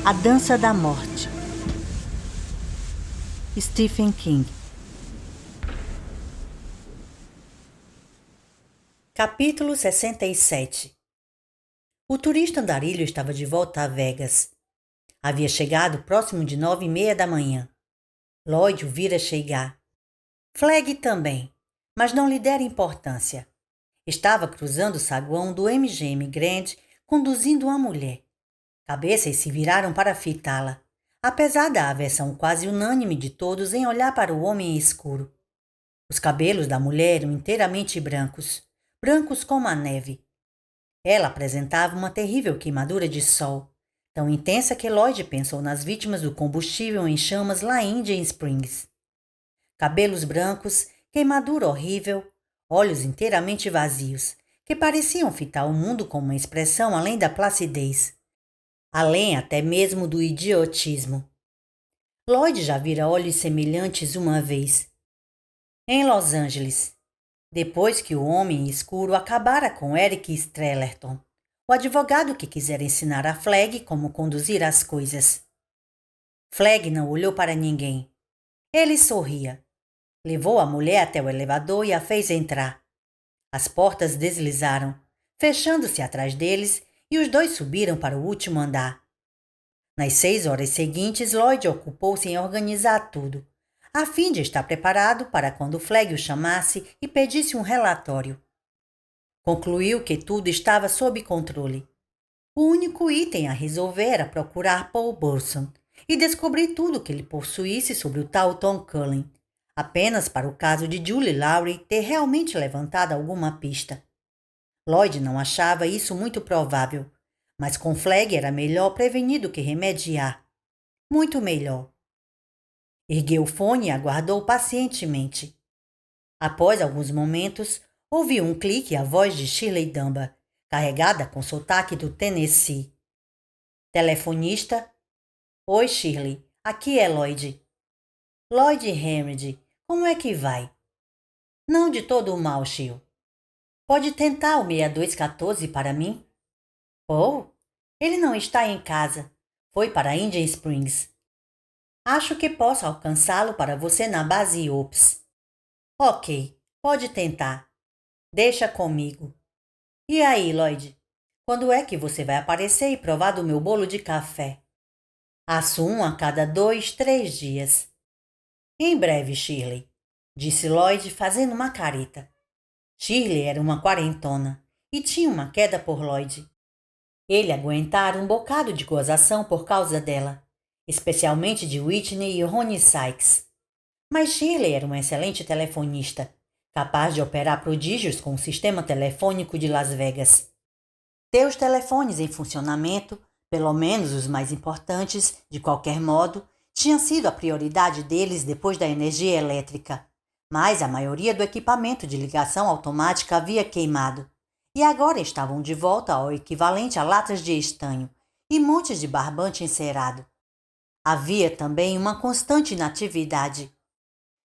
A Dança da Morte. Stephen King. Capítulo 67. O turista andarilho estava de volta a Vegas. Havia chegado próximo de 9:30 da manhã. Lloyd o vira chegar. Flegg também, mas não lhe dera importância. Estava cruzando o saguão do MGM Grand, conduzindo uma mulher. Cabeças se viraram para fitá-la, apesar da aversão quase unânime de todos em olhar para o homem escuro. Os cabelos da mulher eram inteiramente brancos, brancos como a neve. Ela apresentava uma terrível queimadura de sol, tão intensa que Lloyd pensou nas vítimas do combustível em chamas lá em Indian Springs. Cabelos brancos, queimadura horrível, olhos inteiramente vazios, que pareciam fitar o mundo com uma expressão além da placidez, além até mesmo do idiotismo. Lloyd já vira olhos semelhantes uma vez, em Los Angeles, depois que o homem escuro acabara com Eric Strellerton, o advogado que quisera ensinar a Flegg como conduzir as coisas. Flegg não olhou para ninguém. Ele sorria. Levou a mulher até o elevador e a fez entrar. As portas deslizaram, fechando-se atrás deles, e os dois subiram para o último andar. Nas 6 horas seguintes, Lloyd ocupou-se em organizar tudo, a fim de estar preparado para quando Flegg o chamasse e pedisse um relatório. Concluiu que tudo estava sob controle. O único item a resolver era procurar Paul Burson e descobrir tudo que ele possuísse sobre o tal Tom Cullen, apenas para o caso de Julie Lawry ter realmente levantado alguma pista. Lloyd não achava isso muito provável, mas com Flegg era melhor prevenir do que remediar. Muito melhor. Ergueu o fone e aguardou pacientemente. Após alguns momentos, ouviu um clique e a voz de Shirley Dunbar, carregada com sotaque do Tennessee. Telefonista? Oi, Shirley. Aqui é Lloyd. Lloyd Henry, como é que vai? Não de todo o mal, Shil. Pode tentar o 6214 para mim? Paul? Ele não está em casa. Foi para Indian Springs. Acho que posso alcançá-lo para você na base Ops. Ok, pode tentar. Deixa comigo. E aí, Lloyd? Quando é que você vai aparecer e provar do meu bolo de café? Aço um a cada 2, 3 dias. Em breve, Shirley, disse Lloyd fazendo uma careta. Shirley era uma quarentona e tinha uma queda por Lloyd. Ele aguentara um bocado de gozação por causa dela, especialmente de Whitney e Ronnie Sykes. Mas Shirley era uma excelente telefonista, capaz de operar prodígios com o sistema telefônico de Las Vegas. Ter os telefones em funcionamento, pelo menos os mais importantes, de qualquer modo, tinha sido a prioridade deles depois da energia elétrica. Mas a maioria do equipamento de ligação automática havia queimado, e agora estavam de volta ao equivalente a latas de estanho e montes de barbante encerado. Havia também uma constante inatividade.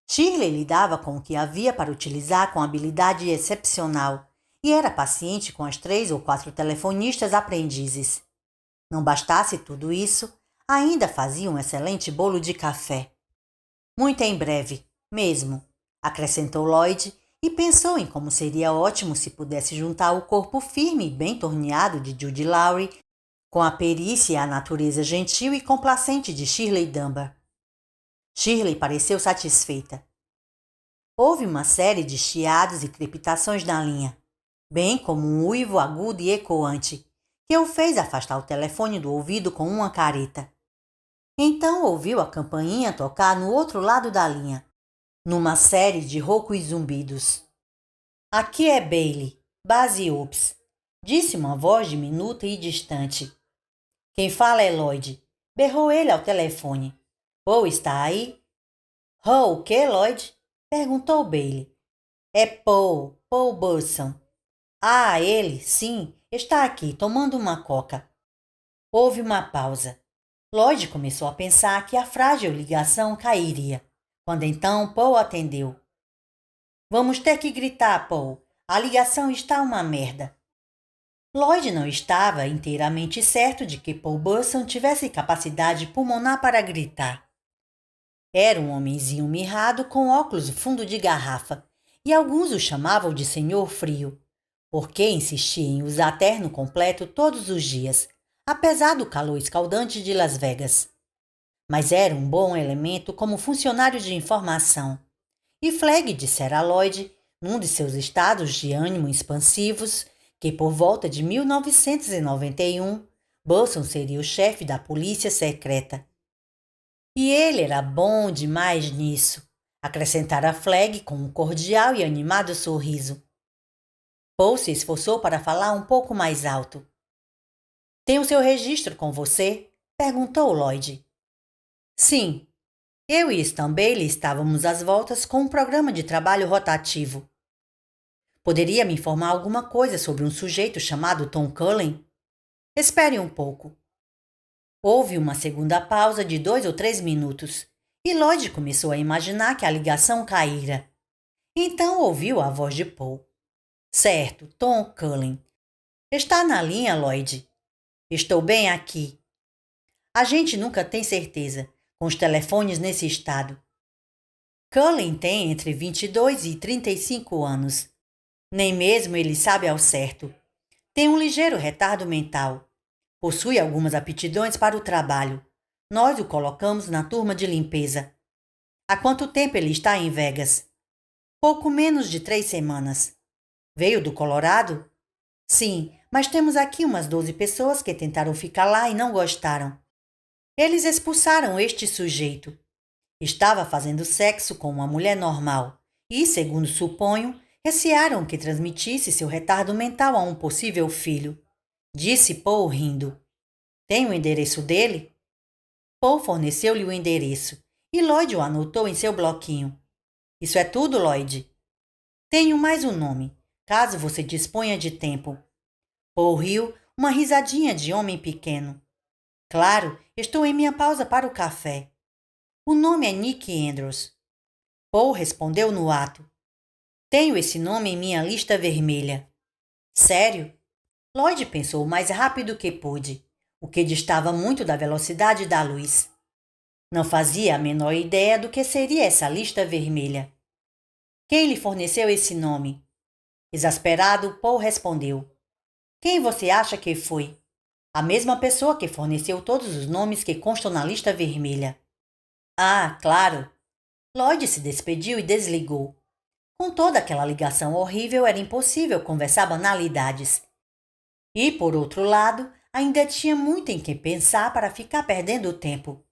Shirley lidava com o que havia para utilizar com habilidade excepcional e era paciente com as 3 ou 4 telefonistas aprendizes. Não bastasse tudo isso, ainda fazia um excelente bolo de café. Muito em breve, mesmo, acrescentou Lloyd e pensou em como seria ótimo se pudesse juntar o corpo firme e bem torneado de Judy Lawry com a perícia e a natureza gentil e complacente de Shirley Dunbar. Shirley pareceu satisfeita. Houve uma série de chiados e crepitações na linha, bem como um uivo agudo e ecoante, que o fez afastar o telefone do ouvido com uma careta. Então ouviu a campainha tocar no outro lado da linha, numa série de roucos zumbidos. Aqui é Bailey, base Ops, disse uma voz diminuta e distante. Quem fala é Lloyd, berrou ele ao telefone. Paul está aí? Oh, o que, Lloyd? Perguntou Bailey. É Paul Burson. Ah, ele, sim, está aqui, tomando uma coca. Houve uma pausa. Lloyd começou a pensar que a frágil ligação cairia, quando então Paul atendeu. Vamos ter que gritar, Paul. A ligação está uma merda. Lloyd não estava inteiramente certo de que Paul Burson tivesse capacidade pulmonar para gritar. Era um homenzinho mirrado com óculos fundo de garrafa, e alguns o chamavam de Senhor Frio, porque insistia em usar terno completo todos os dias, apesar do calor escaldante de Las Vegas. Mas era um bom elemento como funcionário de informação. E Flegg dissera a Lloyd, num de seus estados de ânimo expansivos, que por volta de 1991, Burson seria o chefe da polícia secreta. E ele era bom demais nisso, acrescentara Flegg com um cordial e animado sorriso. Paul se esforçou para falar um pouco mais alto. Tem o seu registro com você? Perguntou Lloyd. Sim. Eu e Stan Bailey estávamos às voltas com um programa de trabalho rotativo. Poderia me informar alguma coisa sobre um sujeito chamado Tom Cullen? Espere um pouco. Houve uma segunda pausa de 2 ou 3 minutos, e Lloyd começou a imaginar que a ligação caíra. Então ouviu a voz de Paul. Certo, Tom Cullen. Está na linha, Lloyd? Estou bem aqui. A gente nunca tem certeza, com os telefones nesse estado. Cullen tem entre 22 e 35 anos. Nem mesmo ele sabe ao certo. Tem um ligeiro retardo mental. Possui algumas aptidões para o trabalho. Nós o colocamos na turma de limpeza. Há quanto tempo ele está em Vegas? Pouco menos de 3 semanas. Veio do Colorado? Sim, mas temos aqui umas 12 pessoas que tentaram ficar lá e não gostaram. Eles expulsaram este sujeito. Estava fazendo sexo com uma mulher normal e, segundo suponho, recearam que transmitisse seu retardo mental a um possível filho. Disse Paul rindo. Tem o endereço dele? Paul forneceu-lhe o endereço e Lloyd o anotou em seu bloquinho. Isso é tudo, Lloyd? Tenho mais um nome, caso você disponha de tempo. Paul riu, uma risadinha de homem pequeno. Claro, estou em minha pausa para o café. O nome é Nick Andrews. Paul respondeu no ato. Tenho esse nome em minha lista vermelha. Sério? Lloyd pensou o mais rápido que pôde, o que distava muito da velocidade da luz. Não fazia a menor ideia do que seria essa lista vermelha. Quem lhe forneceu esse nome? Exasperado, Paul respondeu. Quem você acha que foi? A mesma pessoa que forneceu todos os nomes que constam na lista vermelha. Ah, claro. Lloyd se despediu e desligou. Com toda aquela ligação horrível, era impossível conversar banalidades. E, por outro lado, ainda tinha muito em que pensar para ficar perdendo tempo.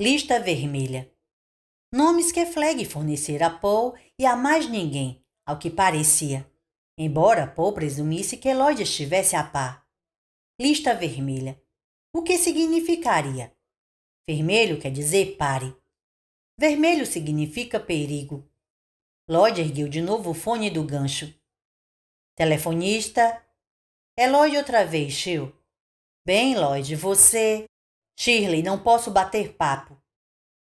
Lista vermelha. Nomes que Flegg fornecera a Paul e a mais ninguém, ao que parecia, embora Paul presumisse que Lloyd estivesse a par. Lista vermelha. O que significaria? Vermelho quer dizer pare. Vermelho significa perigo. Lloyd ergueu de novo o fone do gancho. Telefonista. É Lloyd outra vez, Shil. Bem, Lloyd, você... Shirley, não posso bater papo.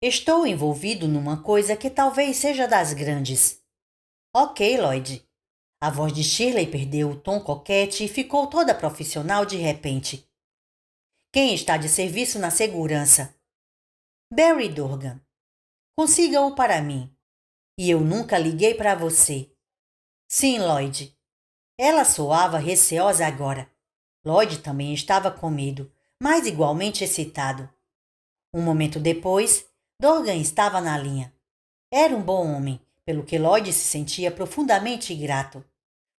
Estou envolvido numa coisa que talvez seja das grandes. Ok, Lloyd. A voz de Shirley perdeu o tom coquete e ficou toda profissional de repente. Quem está de serviço na segurança? Barry Dorgan. Consiga-o para mim. E eu nunca liguei para você. Sim, Lloyd. Ela soava receosa agora. Lloyd também estava com medo, mas igualmente excitado. Um momento depois, Dorgan estava na linha. Era um bom homem, pelo que Lloyd se sentia profundamente grato.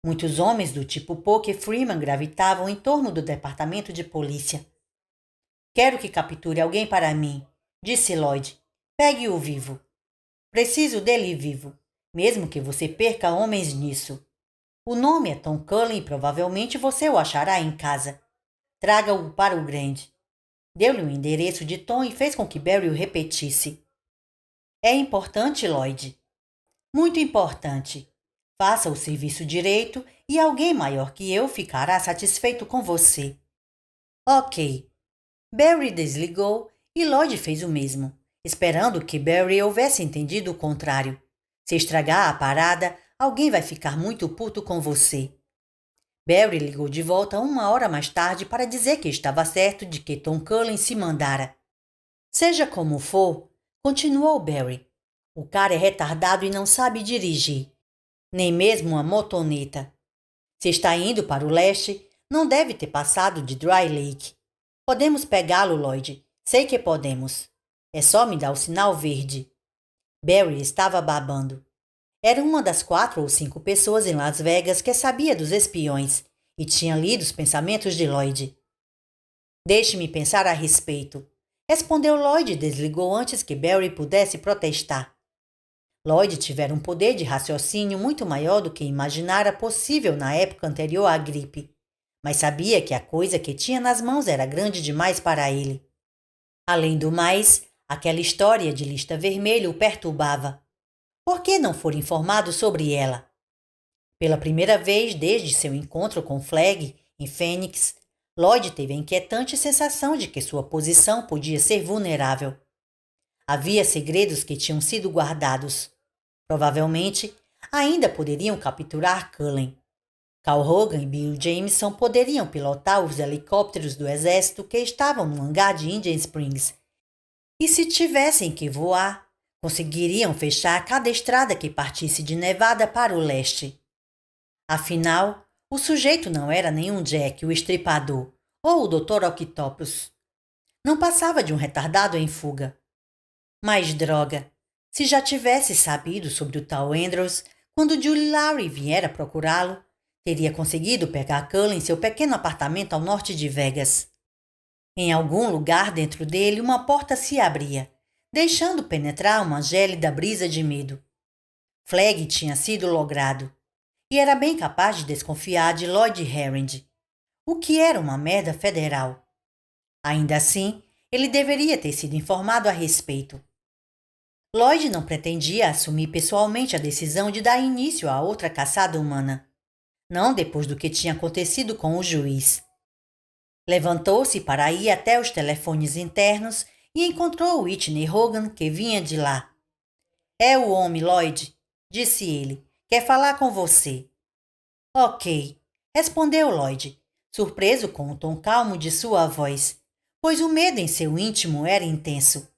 Muitos homens do tipo Poke Freeman gravitavam em torno do departamento de polícia. Quero que capture alguém para mim, disse Lloyd. Pegue-o vivo. Preciso dele vivo, mesmo que você perca homens nisso. O nome é Tom Cullen e provavelmente você o achará em casa. Traga-o para o Grand. Deu-lhe o endereço de Tom e fez com que Barry o repetisse. É importante, Lloyd. Muito importante. Faça o serviço direito e alguém maior que eu ficará satisfeito com você. Ok. Barry desligou e Lloyd fez o mesmo, esperando que Barry houvesse entendido o contrário. Se estragar a parada, alguém vai ficar muito puto com você. Barry ligou de volta 1 hora mais tarde para dizer que estava certo de que Tom Cullen se mandara. Seja como for, continuou Barry, o cara é retardado e não sabe dirigir, nem mesmo uma motoneta. Se está indo para o leste, não deve ter passado de Dry Lake. Podemos pegá-lo, Lloyd. Sei que podemos. É só me dar o sinal verde. Barry estava babando. Era uma das 4 ou 5 pessoas em Las Vegas que sabia dos espiões e tinha lido os pensamentos de Lloyd. Deixe-me pensar a respeito, respondeu Lloyd e desligou antes que Barry pudesse protestar. Lloyd tivera um poder de raciocínio muito maior do que imaginara possível na época anterior à gripe, mas sabia que a coisa que tinha nas mãos era grande demais para ele. Além do mais, aquela história de lista vermelha o perturbava. Por que não for informado sobre ela? Pela primeira vez desde seu encontro com Flegg, em Phoenix, Lloyd teve a inquietante sensação de que sua posição podia ser vulnerável. Havia segredos que tinham sido guardados. Provavelmente, ainda poderiam capturar Cullen. Carl Hogan e Bill Jameson poderiam pilotar os helicópteros do exército que estavam no hangar de Indian Springs. E se tivessem que voar, conseguiriam fechar cada estrada que partisse de Nevada para o leste. Afinal, o sujeito não era nenhum Jack, o estripador, ou o Dr. Octopus. Não passava de um retardado em fuga. Mas droga! Se já tivesse sabido sobre o tal Andrews, quando Julie Lowry viera procurá-lo, teria conseguido pegar Cullen em seu pequeno apartamento ao norte de Vegas. Em algum lugar dentro dele uma porta se abria, deixando penetrar uma gélida brisa de medo. Flegg tinha sido logrado, e era bem capaz de desconfiar de Lloyd Herring, o que era uma merda federal. Ainda assim, ele deveria ter sido informado a respeito. Lloyd não pretendia assumir pessoalmente a decisão de dar início a outra caçada humana, não depois do que tinha acontecido com o juiz. Levantou-se para ir até os telefones internos e encontrou Whitney Hogan, que vinha de lá. É o homem, Lloyd, disse ele. Quer falar com você. Ok, respondeu Lloyd, surpreso com o tom calmo de sua voz, pois o medo em seu íntimo era intenso.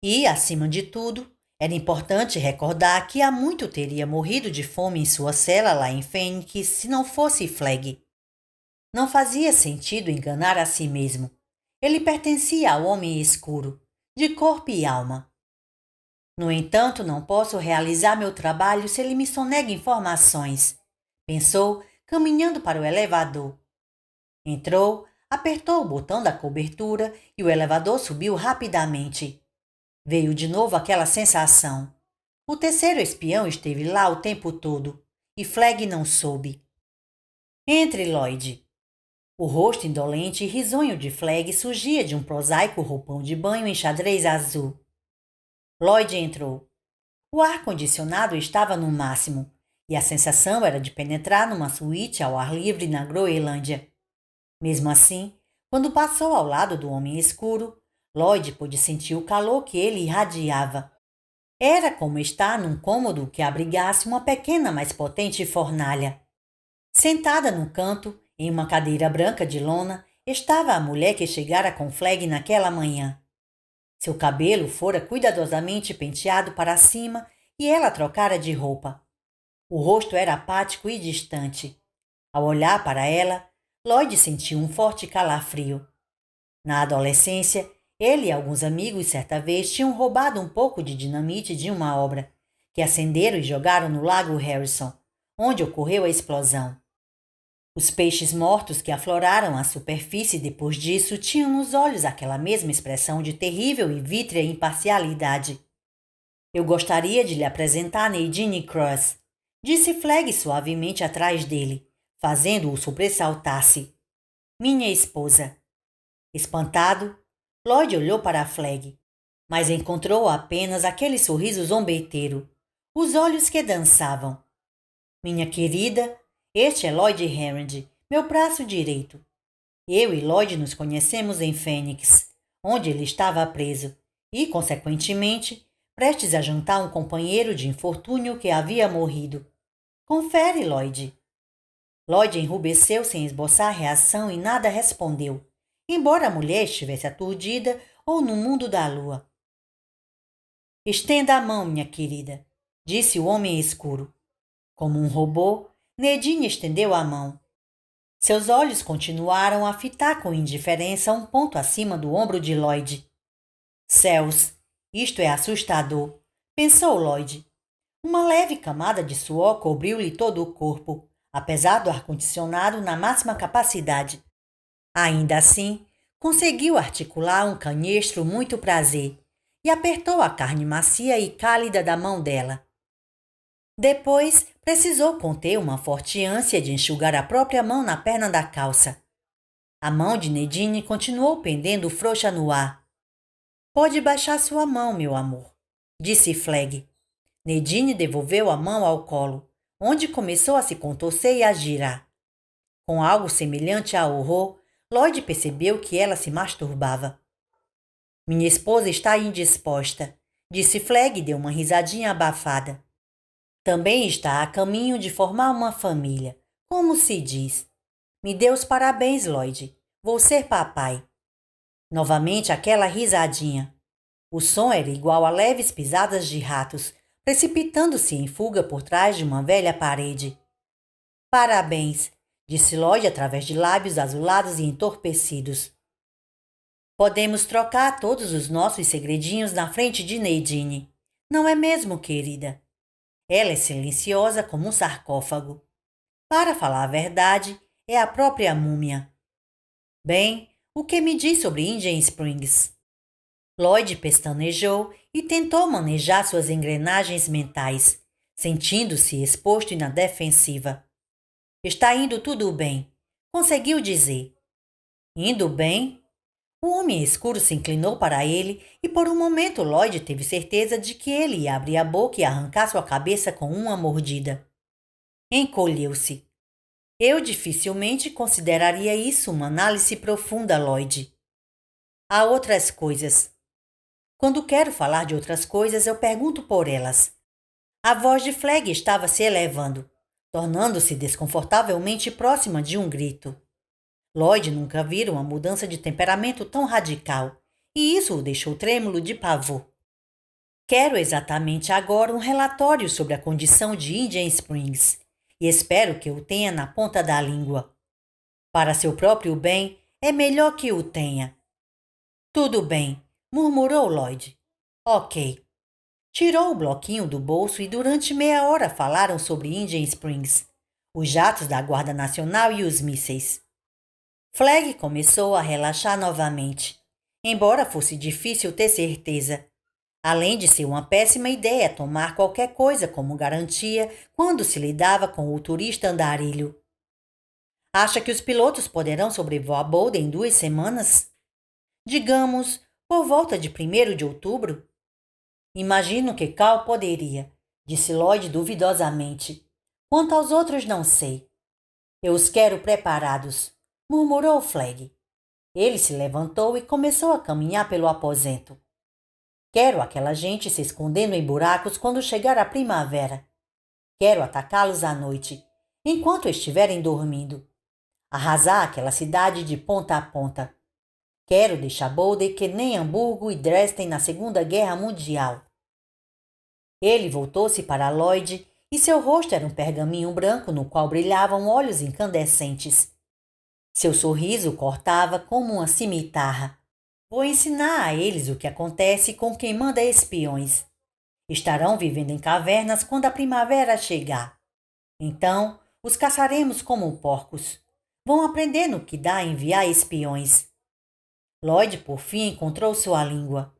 E, acima de tudo, era importante recordar que há muito teria morrido de fome em sua cela lá em Phoenix se não fosse Flegg. Não fazia sentido enganar a si mesmo. Ele pertencia ao homem escuro, de corpo e alma. No entanto, não posso realizar meu trabalho se ele me sonega informações, pensou, caminhando para o elevador. Entrou, apertou o botão da cobertura e o elevador subiu rapidamente. Veio de novo aquela sensação. O terceiro espião esteve lá o tempo todo, e Flegg não soube. Entre, Lloyd. O rosto indolente e risonho de Flegg surgia de um prosaico roupão de banho em xadrez azul. Lloyd entrou. O ar-condicionado estava no máximo, e a sensação era de penetrar numa suíte ao ar livre na Groenlândia. Mesmo assim, quando passou ao lado do homem escuro, Lloyd pôde sentir o calor que ele irradiava. Era como estar num cômodo que abrigasse uma pequena, mas potente fornalha. Sentada no canto, em uma cadeira branca de lona, estava a mulher que chegara com Flegg naquela manhã. Seu cabelo fora cuidadosamente penteado para cima e ela trocara de roupa. O rosto era apático e distante. Ao olhar para ela, Lloyd sentiu um forte calafrio. Na adolescência, ele e alguns amigos certa vez tinham roubado um pouco de dinamite de uma obra, que acenderam e jogaram no lago Harrison, onde ocorreu a explosão. Os peixes mortos que afloraram à superfície depois disso tinham nos olhos aquela mesma expressão de terrível e vítrea imparcialidade. Eu gostaria de lhe apresentar Nadine Cross, disse Flegg suavemente atrás dele, fazendo-o sobressaltar-se. Minha esposa. Espantado, Lloyd olhou para Flegg, mas encontrou apenas aquele sorriso zombeteiro, os olhos que dançavam. Minha querida, este é Lloyd Herring, meu braço direito. Eu e Lloyd nos conhecemos em Phoenix, onde ele estava preso, e, consequentemente, prestes a jantar um companheiro de infortúnio que havia morrido. Confere, Lloyd. Lloyd enrubesceu sem esboçar reação e nada respondeu, embora a mulher estivesse aturdida ou no mundo da lua. Estenda a mão, minha querida, disse o homem escuro. Como um robô, Nadine estendeu a mão. Seus olhos continuaram a fitar com indiferença um ponto acima do ombro de Lloyd. Céus, isto é assustador, pensou Lloyd. Uma leve camada de suor cobriu-lhe todo o corpo, apesar do ar-condicionado na máxima capacidade. Ainda assim, conseguiu articular um canhestro muito prazer e apertou a carne macia e cálida da mão dela. Depois, precisou conter uma forte ânsia de enxugar a própria mão na perna da calça. A mão de Nadine continuou pendendo frouxa no ar. Pode baixar sua mão, meu amor, disse Flegg. Nadine devolveu a mão ao colo, onde começou a se contorcer e a girar. Com algo semelhante a horror, Lloyd percebeu que ela se masturbava. Minha esposa está indisposta, disse Flegg e deu uma risadinha abafada. Também está a caminho de formar uma família, como se diz. Me dê os parabéns, Lloyd. Vou ser papai. Novamente aquela risadinha. O som era igual a leves pisadas de ratos, precipitando-se em fuga por trás de uma velha parede. Parabéns, disse Lloyd através de lábios azulados e entorpecidos. Podemos trocar todos os nossos segredinhos na frente de Nadine. Não é mesmo, querida? Ela é silenciosa como um sarcófago. Para falar a verdade, é a própria múmia. Bem, o que me diz sobre Indian Springs? Lloyd pestanejou e tentou manejar suas engrenagens mentais, sentindo-se exposto e na defensiva. Está indo tudo bem, conseguiu dizer. Indo bem? O homem escuro se inclinou para ele e por um momento Lloyd teve certeza de que ele ia abrir a boca e arrancar sua cabeça com uma mordida. Encolheu-se. Eu dificilmente consideraria isso uma análise profunda, Lloyd. Há outras coisas. Quando quero falar de outras coisas, eu pergunto por elas. A voz de Flegg estava se elevando, tornando-se desconfortavelmente próxima de um grito. Lloyd nunca vira uma mudança de temperamento tão radical, e isso o deixou trêmulo de pavor. Quero exatamente agora um relatório sobre a condição de Indian Springs, e espero que o tenha na ponta da língua. Para seu próprio bem, é melhor que o tenha. Tudo bem, murmurou Lloyd. Ok. Tirou o bloquinho do bolso e durante meia hora falaram sobre Indian Springs, os jatos da Guarda Nacional e os mísseis. Flegg começou a relaxar novamente, embora fosse difícil ter certeza. Além de ser uma péssima ideia tomar qualquer coisa como garantia quando se lidava com o turista andarilho. Acha que os pilotos poderão sobrevoar Boulder em 2 semanas? Digamos, por volta de 1º de outubro? Imagino que Cal poderia, disse Lloyd duvidosamente. Quanto aos outros, não sei. Eu os quero preparados, murmurou Flegg. Ele se levantou e começou a caminhar pelo aposento. Quero aquela gente se escondendo em buracos quando chegar a primavera. Quero atacá-los à noite, enquanto estiverem dormindo. Arrasar aquela cidade de ponta a ponta. Quero deixar Boulder que nem Hamburgo e Dresden na Segunda Guerra Mundial. Ele voltou-se para Lloyd e seu rosto era um pergaminho branco no qual brilhavam olhos incandescentes. Seu sorriso cortava como uma cimitarra. Vou ensinar a eles o que acontece com quem manda espiões. Estarão vivendo em cavernas quando a primavera chegar. Então, os caçaremos como porcos. Vão aprender no que dá enviar espiões. Lloyd, por fim, encontrou sua língua.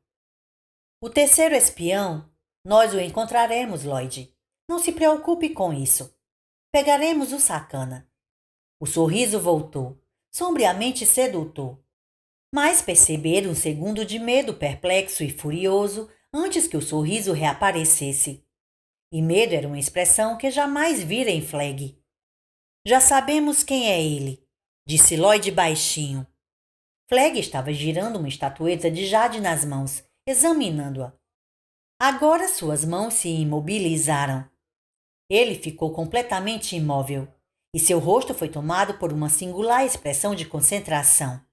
O terceiro espião, nós o encontraremos, Lloyd. Não se preocupe com isso. Pegaremos o sacana. O sorriso voltou, sombriamente sedutor. Mas perceberam um segundo de medo perplexo e furioso antes que o sorriso reaparecesse. E medo era uma expressão que jamais vira em Flegg. Já sabemos quem é ele, disse Lloyd baixinho. Flegg estava girando uma estatueta de jade nas mãos, examinando-a. Agora suas mãos se imobilizaram. Ele ficou completamente imóvel, e seu rosto foi tomado por uma singular expressão de concentração.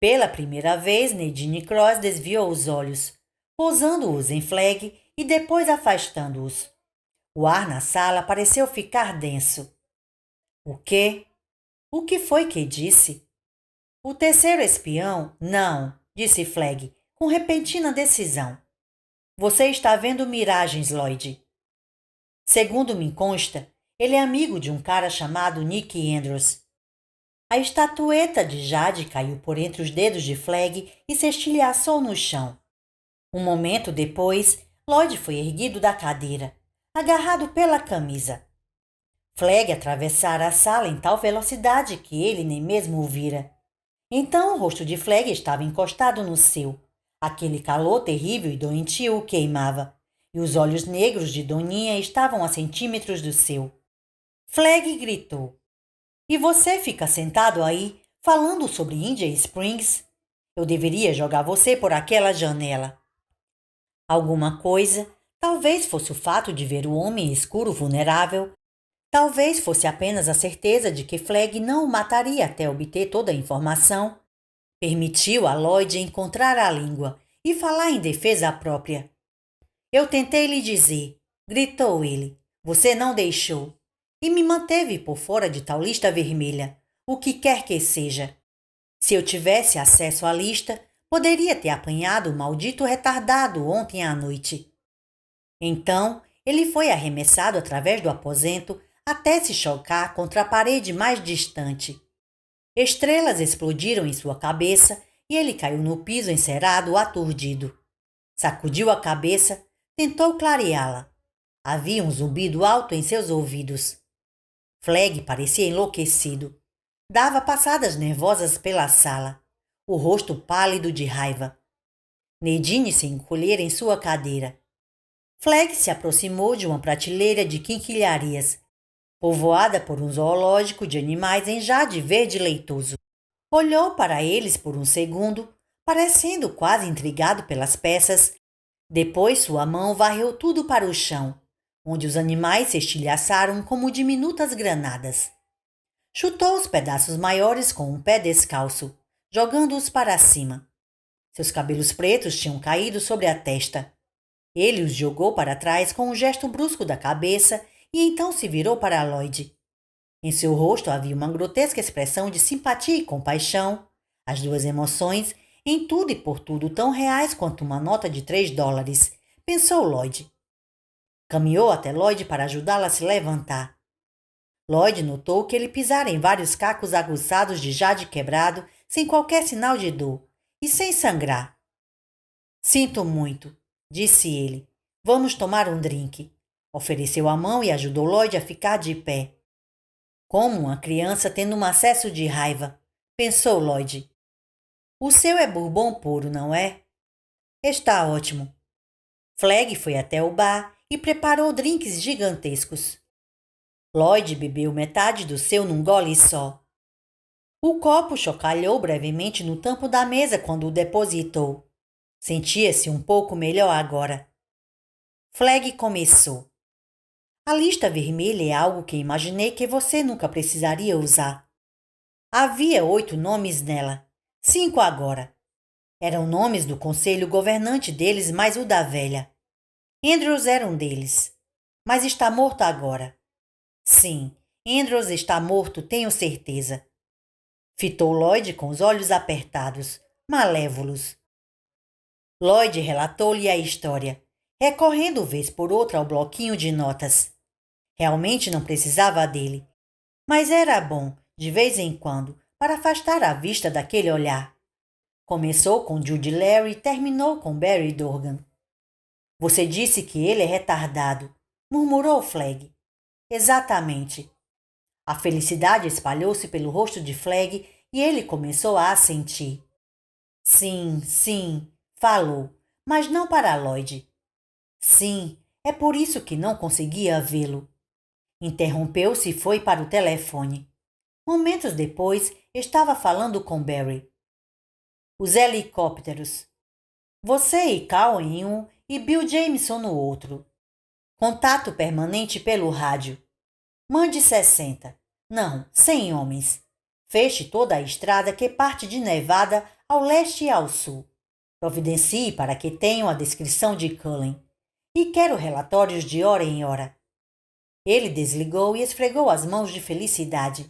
Pela primeira vez, Nadine Cross desviou os olhos, pousando-os em Flegg e depois afastando-os. O ar na sala pareceu ficar denso. O quê? O que foi que disse? O terceiro espião? Não, disse Flegg, com repentina decisão. Você está vendo miragens, Lloyd. Segundo me consta, ele é amigo de um cara chamado Nick Andrews. A estatueta de Jade caiu por entre os dedos de Flegg e se estilhaçou no chão. Um momento depois, Lloyd foi erguido da cadeira, agarrado pela camisa. Flegg atravessara a sala em tal velocidade que ele nem mesmo o vira. Então o rosto de Flegg estava encostado no seu. Aquele calor terrível e doentio o queimava, e os olhos negros de Doninha estavam a centímetros do seu. Flegg gritou. E você fica sentado aí, falando sobre India Springs? Eu deveria jogar você por aquela janela. Alguma coisa, talvez fosse o fato de ver o homem escuro vulnerável, talvez fosse apenas a certeza de que Flegg não o mataria até obter toda a informação, permitiu a Lloyd encontrar a língua e falar em defesa própria. Eu tentei lhe dizer, gritou ele. Você não deixou. E me manteve por fora de tal lista vermelha, o que quer que seja. Se eu tivesse acesso à lista, poderia ter apanhado o maldito retardado ontem à noite. Então, ele foi arremessado através do aposento até se chocar contra a parede mais distante. Estrelas explodiram em sua cabeça e ele caiu no piso encerado, aturdido. Sacudiu a cabeça, tentou clareá-la. Havia um zumbido alto em seus ouvidos. Flegg parecia enlouquecido. Dava passadas nervosas pela sala, o rosto pálido de raiva. Nadine se encolhera em sua cadeira. Flegg se aproximou de uma prateleira de quinquilharias, povoada por um zoológico de animais em jade verde leitoso. Olhou para eles por um segundo, parecendo quase intrigado pelas peças. Depois sua mão varreu tudo para o chão, onde os animais se estilhaçaram como diminutas granadas. Chutou os pedaços maiores com um pé descalço, jogando-os para cima. Seus cabelos pretos tinham caído sobre a testa. Ele os jogou para trás com um gesto brusco da cabeça e então se virou para Lloyd. Em seu rosto havia uma grotesca expressão de simpatia e compaixão, as duas emoções, em tudo e por tudo tão reais quanto uma nota de $3, pensou Lloyd. Caminhou até Lloyd para ajudá-la a se levantar. Lloyd notou que ele pisara em vários cacos aguçados de jade quebrado, sem qualquer sinal de dor, e sem sangrar. Sinto muito, disse ele. Vamos tomar um drink. Ofereceu a mão e ajudou Lloyd a ficar de pé. Como uma criança tendo um acesso de raiva, pensou Lloyd. O seu é bourbon puro, não é? Está ótimo. Flegg foi até o bar e preparou drinks gigantescos. Lloyd bebeu metade do seu num gole só. O copo chocalhou brevemente no tampo da mesa quando o depositou. Sentia-se um pouco melhor agora. Flegg começou. A lista vermelha é algo que imaginei que você nunca precisaria usar. Havia 8 nomes nela, 5 agora. Eram nomes do conselho governante deles mais o da velha. Andrews era um deles, mas está morto agora. Sim, Andrews está morto, tenho certeza. Fitou Lloyd com os olhos apertados, malévolos. Lloyd relatou-lhe a história, recorrendo vez por outra ao bloquinho de notas. Realmente não precisava dele, mas era bom, de vez em quando, para afastar a vista daquele olhar. Começou com Judy Larry e terminou com Barry Dorgan. Você disse que ele é retardado, murmurou Flegg. Exatamente. A felicidade espalhou-se pelo rosto de Flegg e ele começou a assentir. Sim, sim, falou, mas não para Lloyd. Sim, é por isso que não conseguia vê-lo. Interrompeu-se e foi para o telefone. Momentos depois, estava falando com Barry. Os helicópteros. Você e Cal em um e Bill Jameson no outro. Contato permanente pelo rádio. Mande 60. Não, 100 homens. Feche toda a estrada que parte de Nevada ao leste e ao sul. Providencie para que tenham a descrição de Cullen. E quero relatórios de hora em hora. Ele desligou e esfregou as mãos de felicidade.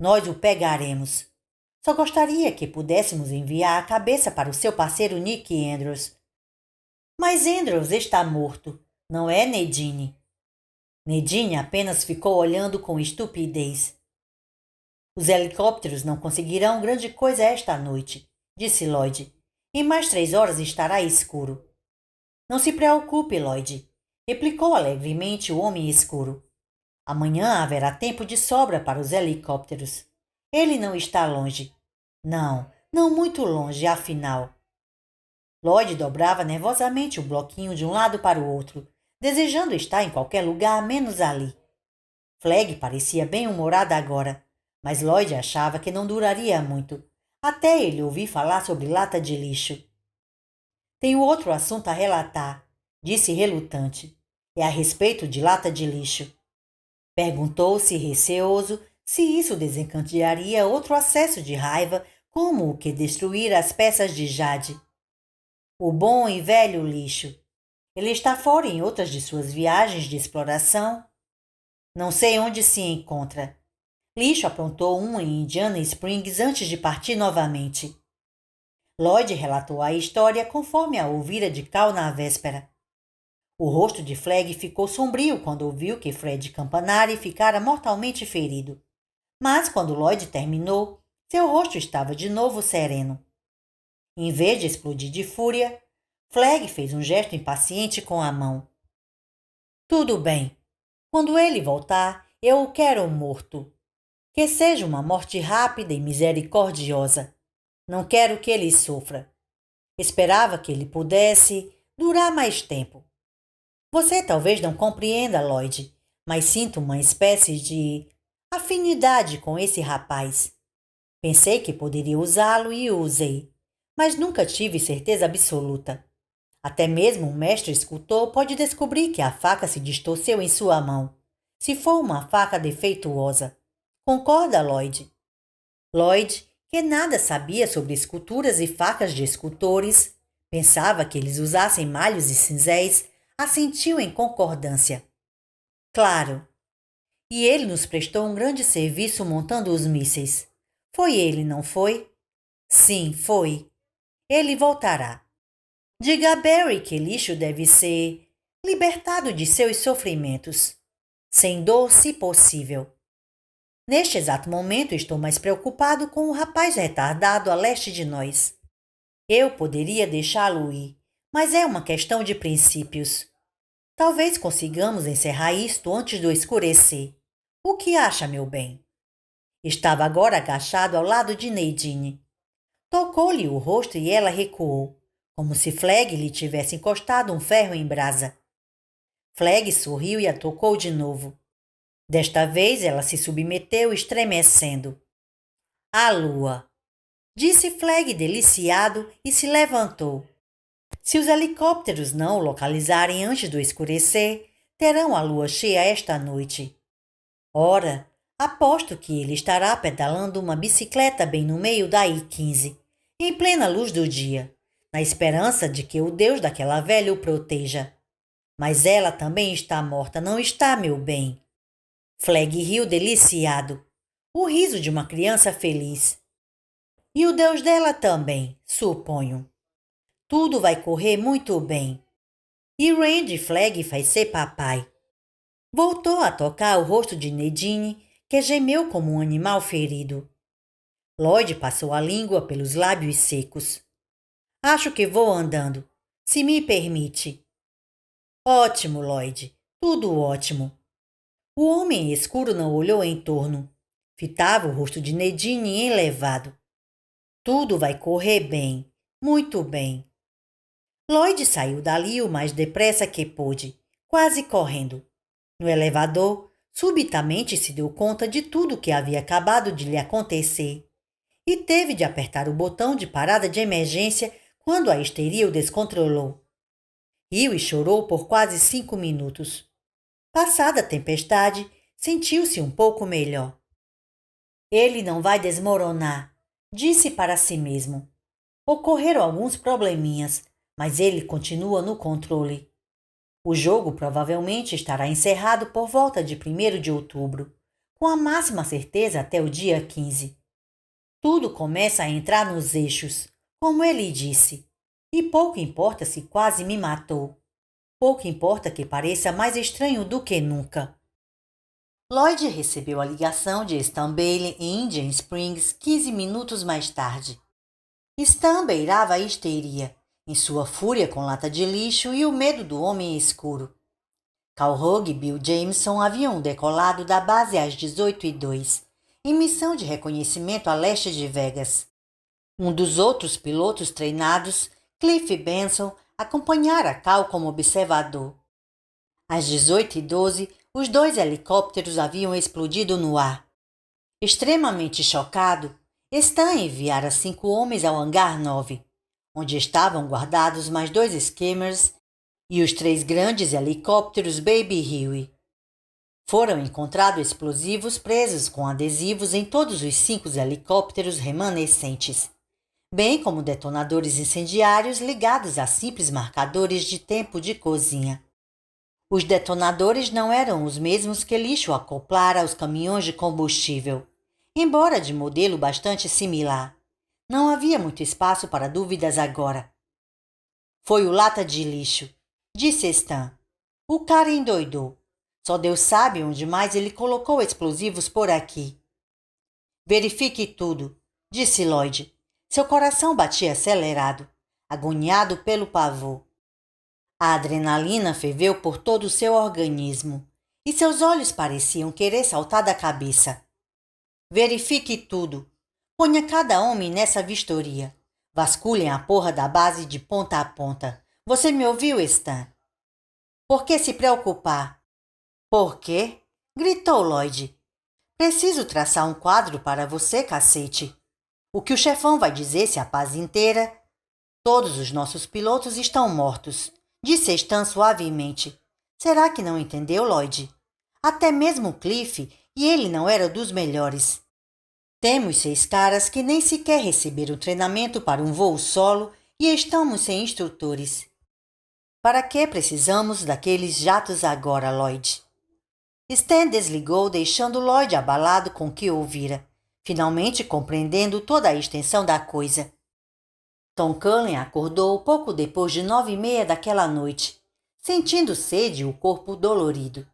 Nós o pegaremos. Só gostaria que pudéssemos enviar a cabeça para o seu parceiro Nick Andrews. Mas Andrews está morto, não é, Nadine? Nadine apenas ficou olhando com estupidez. Os helicópteros não conseguirão grande coisa esta noite, disse Lloyd. Em mais 3 horas estará escuro. Não se preocupe, Lloyd, replicou alegremente o homem escuro. Amanhã haverá tempo de sobra para os helicópteros. Ele não está longe. Não, não muito longe, afinal. Lloyd dobrava nervosamente o bloquinho de um lado para o outro, desejando estar em qualquer lugar menos ali. Flegg parecia bem-humorada agora, mas Lloyd achava que não duraria muito, até ele ouvir falar sobre lata de lixo. Tenho outro assunto a relatar, disse relutante. É a respeito de lata de lixo. Perguntou-se receoso se isso desencadearia outro acesso de raiva como o que destruir as peças de Jade. O bom e velho lixo. Ele está fora em outras de suas viagens de exploração. Não sei onde se encontra. Lixo aprontou um em Indiana Springs antes de partir novamente. Lloyd relatou a história conforme a ouvira de Cal na véspera. O rosto de Flegg ficou sombrio quando ouviu que Fred Campanari ficara mortalmente ferido. Mas quando Lloyd terminou, seu rosto estava de novo sereno. Em vez de explodir de fúria, Flegg fez um gesto impaciente com a mão. Tudo bem. Quando ele voltar, eu o quero morto. Que seja uma morte rápida e misericordiosa. Não quero que ele sofra. Esperava que ele pudesse durar mais tempo. Você talvez não compreenda, Lloyd, mas sinto uma espécie de afinidade com esse rapaz. Pensei que poderia usá-lo e o usei, mas nunca tive certeza absoluta. Até mesmo um mestre escultor pode descobrir que a faca se distorceu em sua mão, se for uma faca defeituosa. Concorda, Lloyd? Lloyd, que nada sabia sobre esculturas e facas de escultores, pensava que eles usassem malhos e cinzéis, assentiu em concordância. Claro. E ele nos prestou um grande serviço montando os mísseis. Foi ele, não foi? Sim, foi. Ele voltará. Diga a Barry que lixo deve ser libertado de seus sofrimentos. Sem dor, se possível. Neste exato momento estou mais preocupado com o rapaz retardado a leste de nós. Eu poderia deixá-lo ir, mas é uma questão de princípios. Talvez consigamos encerrar isto antes do escurecer. O que acha, meu bem? Estava agora agachado ao lado de Nadine. Tocou-lhe o rosto e ela recuou, como se Flegg lhe tivesse encostado um ferro em brasa. Flegg sorriu e a tocou de novo. Desta vez ela se submeteu estremecendo. A lua, disse Flegg deliciado e se levantou. Se os helicópteros não o localizarem antes do escurecer, terão a lua cheia esta noite. Ora, aposto que ele estará pedalando uma bicicleta bem no meio da I-15, em plena luz do dia, na esperança de que o Deus daquela velha o proteja. Mas ela também está morta, não está, meu bem? Flegg riu deliciado, o riso de uma criança feliz. E o Deus dela também, suponho. Tudo vai correr muito bem. E Randy Flegg vai ser papai. Voltou a tocar o rosto de Nadine, que gemeu como um animal ferido. Lloyd passou a língua pelos lábios secos. Acho que vou andando, se me permite. Ótimo, Lloyd. Tudo ótimo. O homem escuro não olhou em torno. Fitava o rosto de Nadine elevado. Tudo vai correr bem, muito bem. Lloyd saiu dali o mais depressa que pôde, quase correndo. No elevador, subitamente se deu conta de tudo o que havia acabado de lhe acontecer e teve de apertar o botão de parada de emergência quando a histeria o descontrolou. Riu e chorou por quase 5 minutos. Passada a tempestade, sentiu-se um pouco melhor. Ele não vai desmoronar, disse para si mesmo. Ocorreram alguns probleminhas, mas ele continua no controle. O jogo provavelmente estará encerrado por volta de 1º de outubro, com a máxima certeza até o dia 15. Tudo começa a entrar nos eixos, como ele disse, e pouco importa se quase me matou. Pouco importa que pareça mais estranho do que nunca. Lloyd recebeu a ligação de Stan Bailey em Indian Springs 15 minutos mais tarde. Stan beirava a histeria, em sua fúria com lata de lixo e o medo do homem escuro. Calhoun e Bill Jameson haviam decolado da base às 18h02, em missão de reconhecimento a leste de Vegas. Um dos outros pilotos treinados, Cliff Benson, acompanhara Cal como observador. Às 18h12, os 2 helicópteros haviam explodido no ar. Extremamente chocado, Stan enviara 5 homens ao hangar 9, onde estavam guardados mais 2 skimmers e os 3 grandes helicópteros Baby Huey. Foram encontrados explosivos presos com adesivos em todos os 5 helicópteros remanescentes, bem como detonadores incendiários ligados a simples marcadores de tempo de cozinha. Os detonadores não eram os mesmos que lixo acoplara aos caminhões de combustível, embora de modelo bastante similar. Não havia muito espaço para dúvidas agora. Foi o lata de lixo, disse Stan. O cara endoidou. Só Deus sabe onde mais ele colocou explosivos por aqui. Verifique tudo, disse Lloyd. Seu coração batia acelerado, agoniado pelo pavor. A adrenalina ferveu por todo o seu organismo e seus olhos pareciam querer saltar da cabeça. Verifique tudo. Ponha cada homem nessa vistoria. Vasculhem a porra da base de ponta a ponta. Você me ouviu, Stan? Por que se preocupar? Por quê? Gritou Lloyd. Preciso traçar um quadro para você, cacete. O que o chefão vai dizer se a paz inteira... Todos os nossos pilotos estão mortos, disse Stan suavemente. Será que não entendeu, Lloyd? Até mesmo Cliff, e ele não era dos melhores. Temos 6 caras que nem sequer receberam treinamento para um voo solo e estamos sem instrutores. Para que precisamos daqueles jatos agora, Lloyd? Stan desligou, deixando Lloyd abalado com o que ouvira, finalmente compreendendo toda a extensão da coisa. Tom Cullen acordou pouco depois de 9h30 daquela noite, sentindo sede e o corpo dolorido.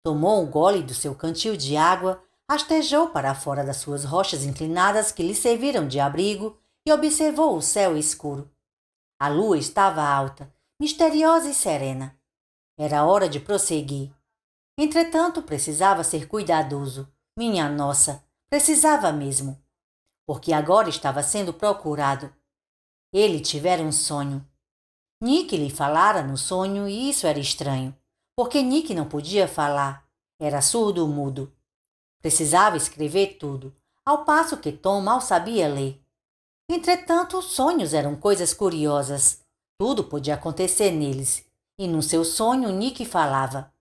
Tomou um gole do seu cantil de água, rastejou para fora das suas rochas inclinadas que lhe serviram de abrigo e observou o céu escuro. A lua estava alta, misteriosa e serena. Era hora de prosseguir. Entretanto, precisava ser cuidadoso. Minha nossa, precisava mesmo. Porque agora estava sendo procurado. Ele tivera um sonho. Nick lhe falara no sonho e isso era estranho, porque Nick não podia falar. Era surdo-mudo. Precisava escrever tudo, ao passo que Tom mal sabia ler. Entretanto, os sonhos eram coisas curiosas. Tudo podia acontecer neles. E no seu sonho, Nick falava.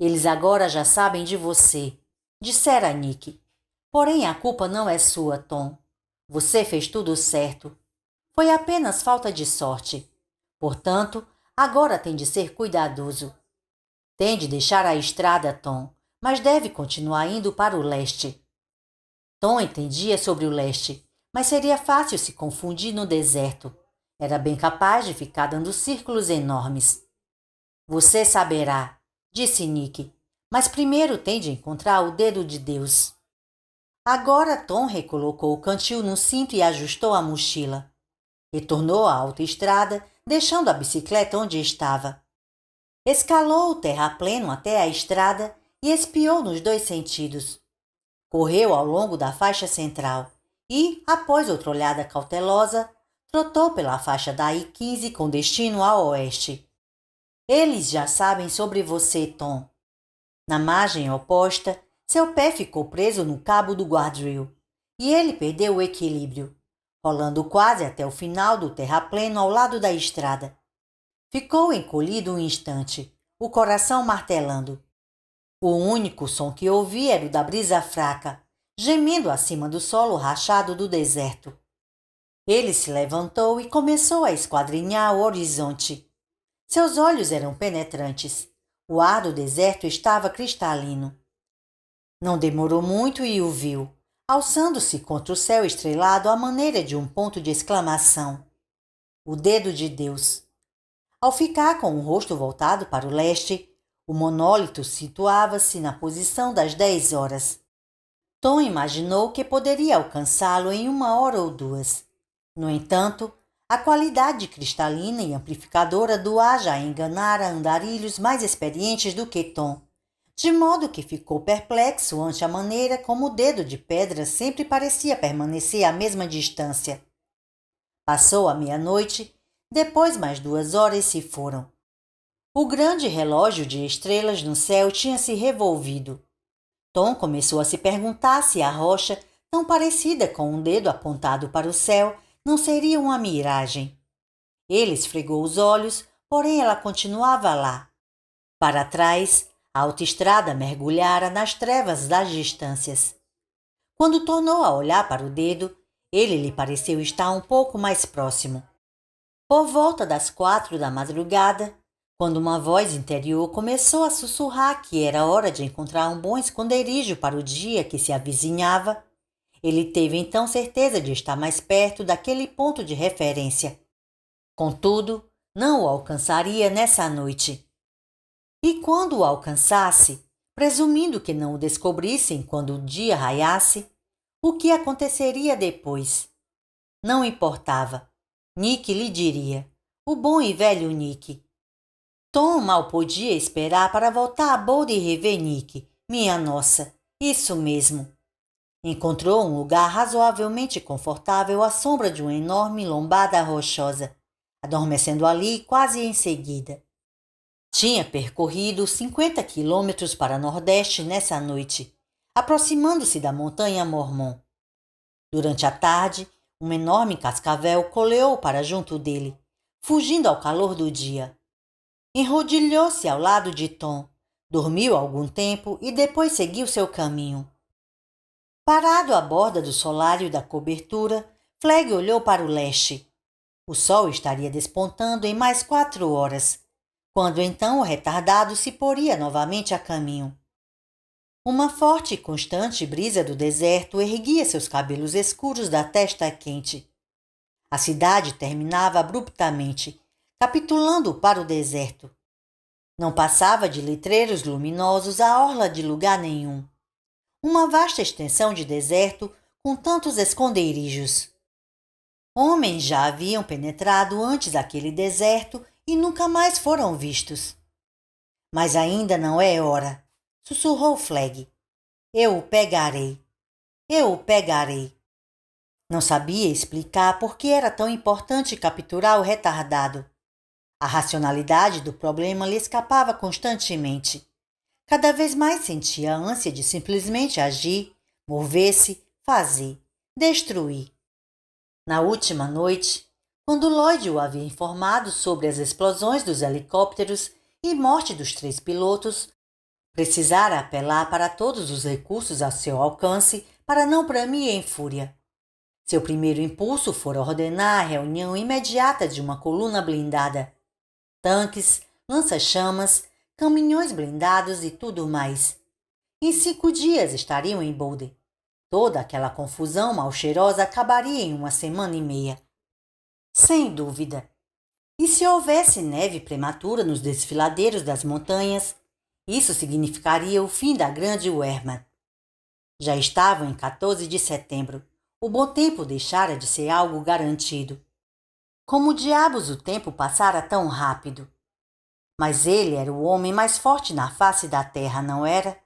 Eles agora já sabem de você, dissera Nick. Porém, a culpa não é sua, Tom. Você fez tudo certo. Foi apenas falta de sorte. Portanto, agora tem de ser cuidadoso. Tem de deixar a estrada, Tom, mas deve continuar indo para o leste. Tom entendia sobre o leste, mas seria fácil se confundir no deserto. Era bem capaz de ficar dando círculos enormes. Você saberá, disse Nick, mas primeiro tem de encontrar o dedo de Deus. Agora Tom recolocou o cantil no cinto e ajustou a mochila. Retornou à autoestrada, deixando a bicicleta onde estava. Escalou o terrapleno até a estrada e espiou nos 2 sentidos. Correu ao longo da faixa central e, após outra olhada cautelosa, trotou pela faixa da I-15 com destino ao oeste. Eles já sabem sobre você, Tom. Na margem oposta, seu pé ficou preso no cabo do guardrail e ele perdeu o equilíbrio, rolando quase até o final do terrapleno ao lado da estrada. Ficou encolhido um instante, o coração martelando. O único som que ouvi era o da brisa fraca, gemendo acima do solo rachado do deserto. Ele se levantou e começou a esquadrinhar o horizonte. Seus olhos eram penetrantes. O ar do deserto estava cristalino. Não demorou muito e o viu, alçando-se contra o céu estrelado à maneira de um ponto de exclamação. O dedo de Deus. Ao ficar com o rosto voltado para o leste, o monólito situava-se na posição das 10 horas. Tom imaginou que poderia alcançá-lo em 1 hora ou 2. No entanto, a qualidade cristalina e amplificadora do ar já enganara andarilhos mais experientes do que Tom, de modo que ficou perplexo ante a maneira como o dedo de pedra sempre parecia permanecer à mesma distância. Passou a meia-noite, depois mais 2 horas se foram. O grande relógio de estrelas no céu tinha se revolvido. Tom começou a se perguntar se a rocha, tão parecida com um dedo apontado para o céu, não seria uma miragem. Ele esfregou os olhos, porém ela continuava lá. Para trás, a autoestrada mergulhara nas trevas das distâncias. Quando tornou a olhar para o dedo, ele lhe pareceu estar um pouco mais próximo. Por volta das 4 da madrugada, quando uma voz interior começou a sussurrar que era hora de encontrar um bom esconderijo para o dia que se avizinhava, ele teve então certeza de estar mais perto daquele ponto de referência. Contudo, não o alcançaria nessa noite. E quando o alcançasse, presumindo que não o descobrissem quando o dia raiasse, o que aconteceria depois? Não importava. Nick lhe diria. O bom e velho Nick. Tom mal podia esperar para voltar a bordo e rever Nick. Minha nossa, isso mesmo. Encontrou um lugar razoavelmente confortável à sombra de uma enorme lombada rochosa, adormecendo ali quase em seguida. Tinha percorrido 50 quilômetros para nordeste nessa noite, aproximando-se da montanha Mormon. Durante a tarde, um enorme cascavel coleou para junto dele, fugindo ao calor do dia. Enrodilhou-se ao lado de Tom, dormiu algum tempo e depois seguiu seu caminho. Parado à borda do solário da cobertura, Flegg olhou para o leste. O sol estaria despontando em mais 4 horas, quando então o retardado se poria novamente a caminho. Uma forte e constante brisa do deserto erguia seus cabelos escuros da testa quente. A cidade terminava abruptamente, capitulando para o deserto. Não passava de letreiros luminosos a orla de lugar nenhum. Uma vasta extensão de deserto com tantos esconderijos. Homens já haviam penetrado antes daquele deserto e nunca mais foram vistos. Mas ainda não é hora, sussurrou Flegg. Eu o pegarei. Eu o pegarei. Não sabia explicar por que era tão importante capturar o retardado. A racionalidade do problema lhe escapava constantemente. Cada vez mais sentia a ânsia de simplesmente agir, mover-se, fazer, destruir. Na última noite, quando Lloyd o havia informado sobre as explosões dos helicópteros e morte dos 3 pilotos, precisara apelar para todos os recursos a seu alcance para não bramir em fúria. Seu primeiro impulso fora ordenar a reunião imediata de uma coluna blindada. Tanques, lança-chamas, caminhões blindados e tudo mais. Em 5 dias estariam em Boulder. Toda aquela confusão mal cheirosa acabaria em 1 semana e meia. Sem dúvida. E se houvesse neve prematura nos desfiladeiros das montanhas, isso significaria o fim da grande Wehrmacht. Já estavam em 14 de setembro. O bom tempo deixara de ser algo garantido. Como diabos o tempo passara tão rápido? Mas ele era o homem mais forte na face da terra, não era?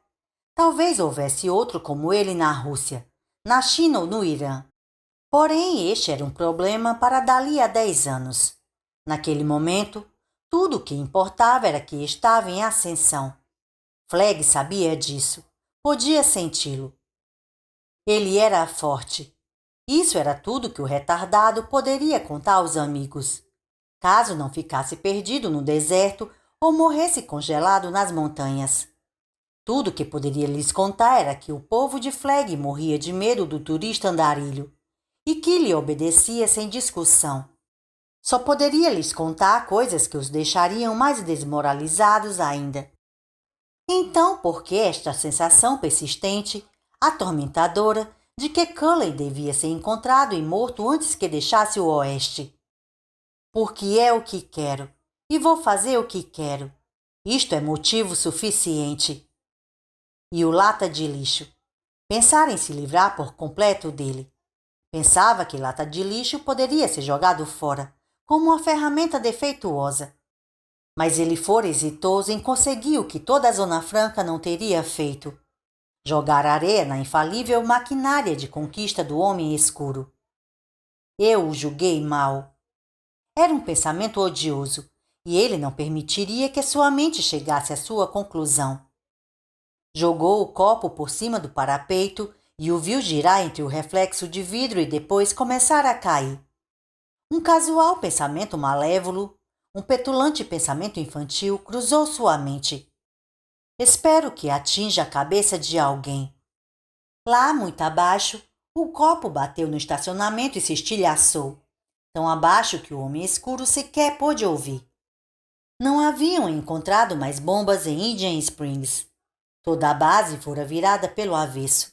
Talvez houvesse outro como ele na Rússia, na China ou no Irã. Porém, este era um problema para dali a 10 anos. Naquele momento, tudo o que importava era que estava em ascensão. Flegg sabia disso, podia senti-lo. Ele era forte. Isso era tudo que o retardado poderia contar aos amigos. Caso não ficasse perdido no deserto ou morresse congelado nas montanhas. Tudo que poderia lhes contar era que o povo de Flag morria de medo do turista andarilho e que lhe obedecia sem discussão. Só poderia lhes contar coisas que os deixariam mais desmoralizados ainda. Então, por que esta sensação persistente, atormentadora, de que Cullen devia ser encontrado e morto antes que deixasse o Oeste? Porque é o que quero, e vou fazer o que quero. Isto é motivo suficiente. E o lata de lixo. Pensar em se livrar por completo dele. Pensava que lata de lixo poderia ser jogado fora, como uma ferramenta defeituosa. Mas ele fora exitoso em conseguir o que toda a Zona Franca não teria feito: jogar areia na infalível maquinária de conquista do homem escuro. Eu o julguei mal. Era um pensamento odioso, e ele não permitiria que sua mente chegasse à sua conclusão. Jogou o copo por cima do parapeito e o viu girar entre o reflexo de vidro e depois começar a cair. Um casual pensamento malévolo, um petulante pensamento infantil cruzou sua mente. Espero que atinja a cabeça de alguém. Lá, muito abaixo, o copo bateu no estacionamento e se estilhaçou, tão abaixo que o homem escuro sequer pôde ouvir. Não haviam encontrado mais bombas em Indian Springs. Toda a base fora virada pelo avesso.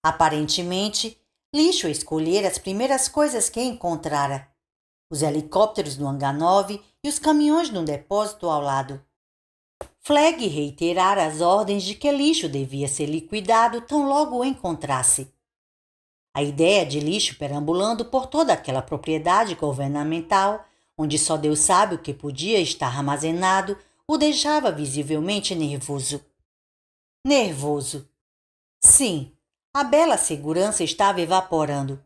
Aparentemente, lixo escolhera as primeiras coisas que encontrara: os helicópteros do Hangar 9 e os caminhões no depósito ao lado. Flag reiterara as ordens de que lixo devia ser liquidado tão logo o encontrasse. A ideia de lixo perambulando por toda aquela propriedade governamental, onde só Deus sabe o que podia estar armazenado, o deixava visivelmente nervoso. Nervoso. Sim, a bela segurança estava evaporando.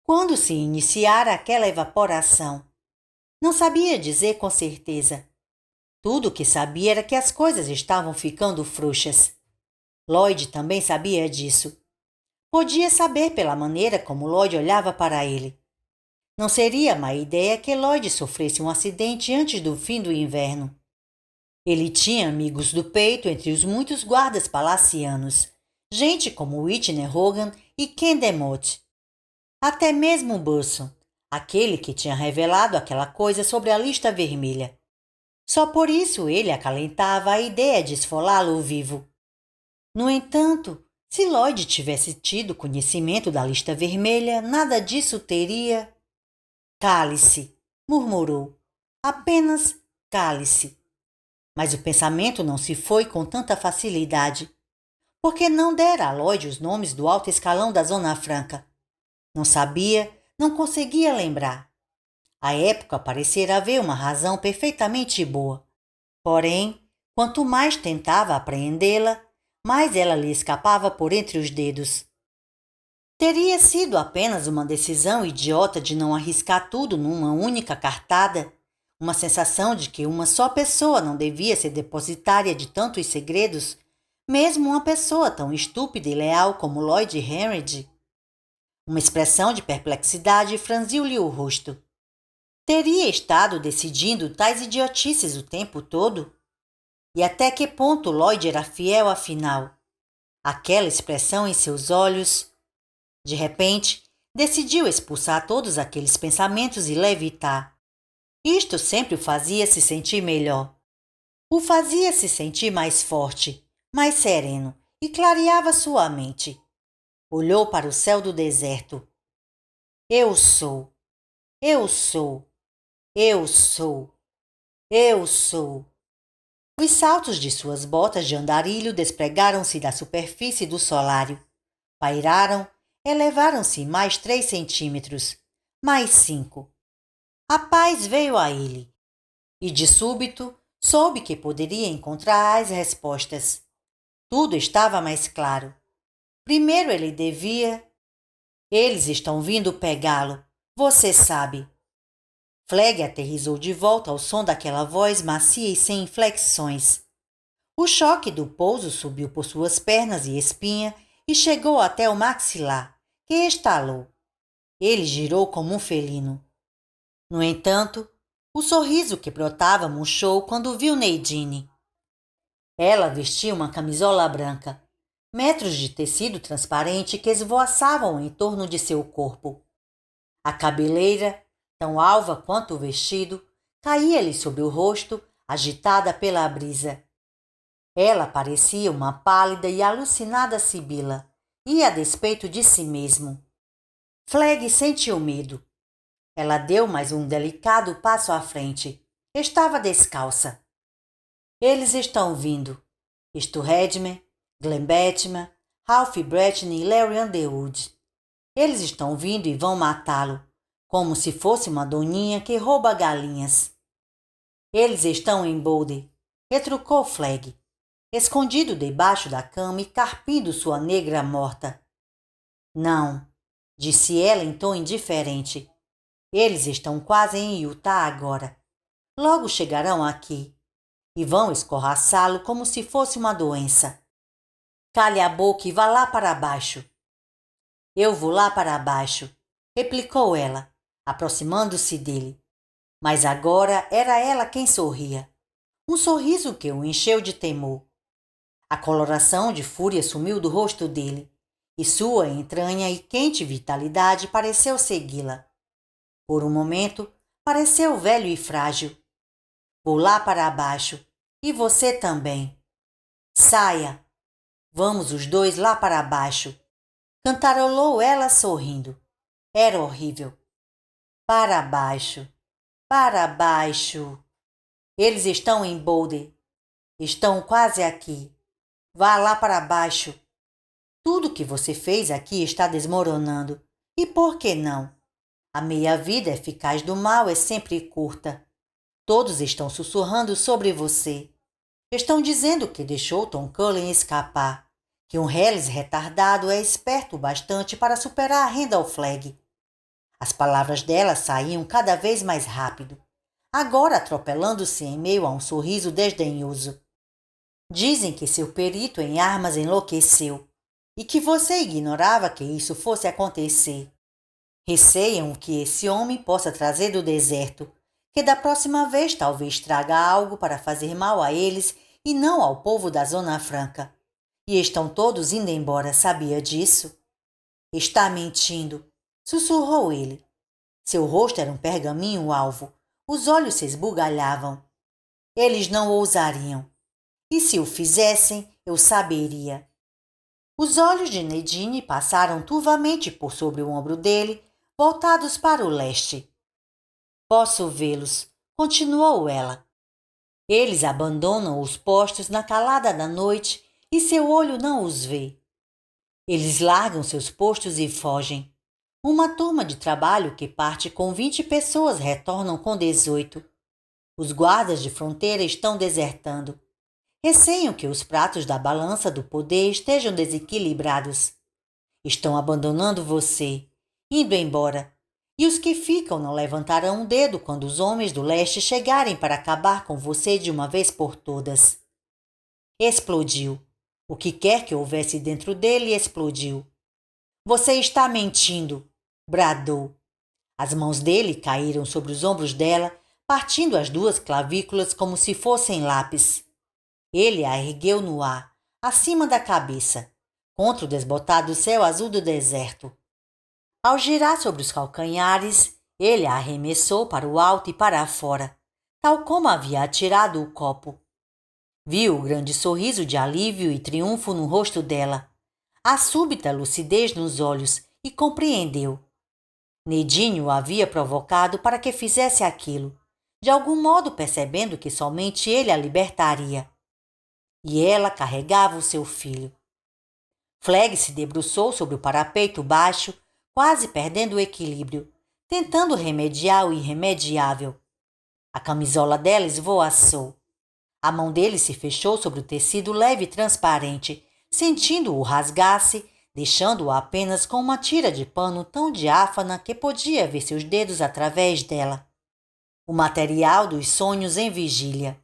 Quando se iniciara aquela evaporação? Não sabia dizer com certeza. Tudo o que sabia era que as coisas estavam ficando frouxas. Lloyd também sabia disso. Podia saber pela maneira como Lloyd olhava para ele. Não seria má ideia que Lloyd sofresse um acidente antes do fim do inverno. Ele tinha amigos do peito entre os muitos guardas palacianos, gente como Whitney Hogan e Ken DeMott. Até mesmo Burson, aquele que tinha revelado aquela coisa sobre a lista vermelha. Só por isso ele acalentava a ideia de esfolá-lo vivo. No entanto, se Lloyd tivesse tido conhecimento da lista vermelha, nada disso teria... Cale-se, murmurou. Apenas cale-se. Mas o pensamento não se foi com tanta facilidade. Porque não dera a Lloyd os nomes do alto escalão da Zona Franca. Não sabia, não conseguia lembrar. À época parecera haver uma razão perfeitamente boa. Porém, quanto mais tentava apreendê-la, mais ela lhe escapava por entre os dedos. Teria sido apenas uma decisão idiota de não arriscar tudo numa única cartada, uma sensação de que uma só pessoa não devia ser depositária de tantos segredos, mesmo uma pessoa tão estúpida e leal como Lloyd Henry. Uma expressão de perplexidade franziu-lhe o rosto. Teria estado decidindo tais idiotices o tempo todo? E até que ponto Lloyd era fiel afinal? Aquela expressão em seus olhos... De repente, decidiu expulsar todos aqueles pensamentos e levitar. Isto sempre o fazia se sentir melhor. O fazia se sentir mais forte, mais sereno e clareava sua mente. Olhou para o céu do deserto. Eu sou. Eu sou. Eu sou. Eu sou. Os saltos de suas botas de andarilho despregaram-se da superfície do solário. Pairaram, elevaram-se mais 3 centímetros, mais 5. A paz veio a ele. E de súbito soube que poderia encontrar as respostas. Tudo estava mais claro. Primeiro ele devia... Eles estão vindo pegá-lo, você sabe. Flag aterrissou de volta ao som daquela voz macia e sem inflexões. O choque do pouso subiu por suas pernas e espinha e chegou até o maxilar, que estalou. Ele girou como um felino. No entanto, o sorriso que brotava murchou quando viu Nadine. Ela vestia uma camisola branca, metros de tecido transparente que esvoaçavam em torno de seu corpo. A cabeleira, tão alva quanto o vestido, caía-lhe sobre o rosto, agitada pela brisa. Ela parecia uma pálida e alucinada sibila, e a despeito de si mesmo. Flegg sentiu medo. Ela deu mais um delicado passo à frente. Estava descalça. Eles estão vindo. Stu Redman, Glenn Bettman, Ralph Bretney e Larry Underwood. Eles estão vindo e vão matá-lo, como se fosse uma doninha que rouba galinhas. Eles estão em Boulder, retrucou Flegg, escondido debaixo da cama e carpindo sua negra morta. Não, disse ela em tom indiferente. Eles estão quase em Utah agora. Logo chegarão aqui e vão escorraçá-lo como se fosse uma doença. Cale a boca e vá lá para baixo. Eu vou lá para baixo, replicou ela, aproximando-se dele. Mas agora era ela quem sorria. Um sorriso que o encheu de temor. A coloração de fúria sumiu do rosto dele, e sua entranha e quente vitalidade pareceu segui-la. Por um momento, pareceu velho e frágil. Vou lá para baixo, e você também. Saia! Vamos os dois lá para baixo. Cantarolou ela sorrindo. Era horrível. Para baixo, para baixo. Eles estão em Boulder. Estão quase aqui. Vá lá para baixo. Tudo que você fez aqui está desmoronando. E por que não? A meia-vida eficaz do mal é sempre curta. Todos estão sussurrando sobre você. Estão dizendo que deixou Tom Cullen escapar, que um Hellis retardado é esperto o bastante para superar Randall Flegg. As palavras dela saíam cada vez mais rápido, agora atropelando-se em meio a um sorriso desdenhoso. Dizem que seu perito em armas enlouqueceu e que você ignorava que isso fosse acontecer. Receiam que esse homem possa trazer do deserto, que da próxima vez talvez traga algo para fazer mal a eles e não ao povo da Zona Franca. E estão todos indo embora, sabia disso? Está mentindo, sussurrou ele. Seu rosto era um pergaminho alvo, os olhos se esbugalhavam. Eles não ousariam. E se o fizessem, eu saberia. Os olhos de Nadine passaram turvamente por sobre o ombro dele, voltados para o leste. Posso vê-los, continuou ela. Eles abandonam os postos na calada da noite e seu olho não os vê. Eles largam seus postos e fogem. Uma turma de trabalho que parte com 20 pessoas retornam com 18. Os guardas de fronteira estão desertando. Receiam que os pratos da balança do poder estejam desequilibrados. Estão abandonando você, indo embora. E os que ficam não levantarão um dedo quando os homens do leste chegarem para acabar com você de uma vez por todas. Explodiu. O que quer que houvesse dentro dele explodiu. Você está mentindo, bradou. As mãos dele caíram sobre os ombros dela, partindo as duas clavículas como se fossem lápis. Ele a ergueu no ar, acima da cabeça, contra o desbotado céu azul do deserto. Ao girar sobre os calcanhares, ele a arremessou para o alto e para fora, tal como havia atirado o copo. Viu o grande sorriso de alívio e triunfo no rosto dela, a súbita lucidez nos olhos e compreendeu. Nadine o havia provocado para que fizesse aquilo, de algum modo percebendo que somente ele a libertaria. E ela carregava o seu filho. Flegg se debruçou sobre o parapeito baixo, quase perdendo o equilíbrio, tentando remediar o irremediável. A camisola dela esvoaçou. A mão dele se fechou sobre o tecido leve e transparente, sentindo-o rasgar-se, deixando-o apenas com uma tira de pano tão diáfana que podia ver seus dedos através dela. O material dos sonhos em vigília.